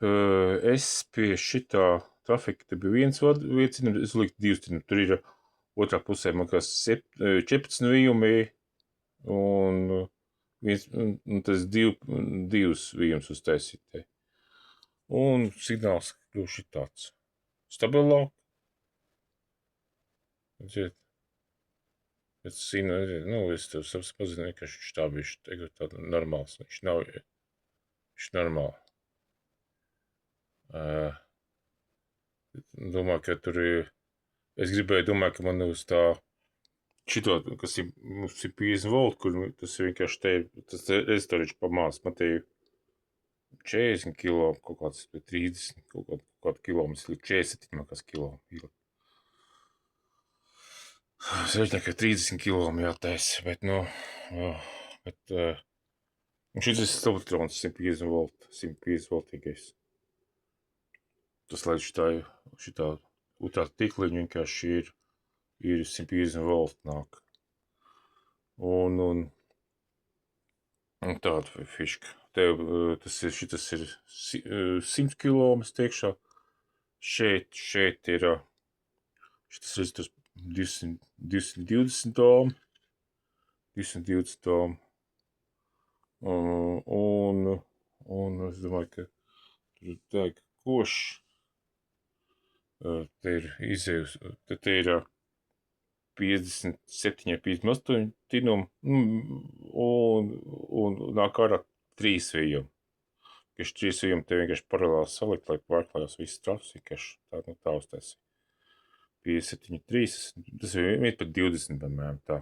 Es pie šitā trafika, te bija viens liecina, es liku divus, tur ir otrā pusē, man kā 14 vījumi, un tas divus vījums uztaisīt te. Un signāls kļūst tāds stabilāk. Redziet. Es zinu, es tev pazinu, ka viņš tā bija tāds normāls. Viņš nav, viņš normāli. Domāju, ka tur ir, es gribēju domāt, ka man uz tā, šito, kas ir, mums ir 50 volt, kur tas ir vienkārši te, tas restorīčs pamās, man te ir 40 kilo, kaut kāds 30, kaut kādu kilometrs, 47, man kāds kilo. Es reiķinu, ka 30 kilo jātaisa, bet, un šis ir stabilitrons 150 volt, 150 voltīgais. Tas, lai šitā otrā tikliņa vienkārši ir 150 volt nāk. Un tāda fiška. Tev šitas ir 100 kilo, es teikšu. Šeit ir, šitas rezistors 220 ohm. 220 ohm. Un es domāju, ka tur tā ir košs. Te ir izējus, te ir 57, 58 tinumi, un nāk ārā 3 vījumi. Ka 3 vījumi te vienkārši paralēli salikt, lai pārklājās viss trafs, vienkārši tā uztaisīt. 57, 3, tas ir 1 pat 20, piemēram, tā.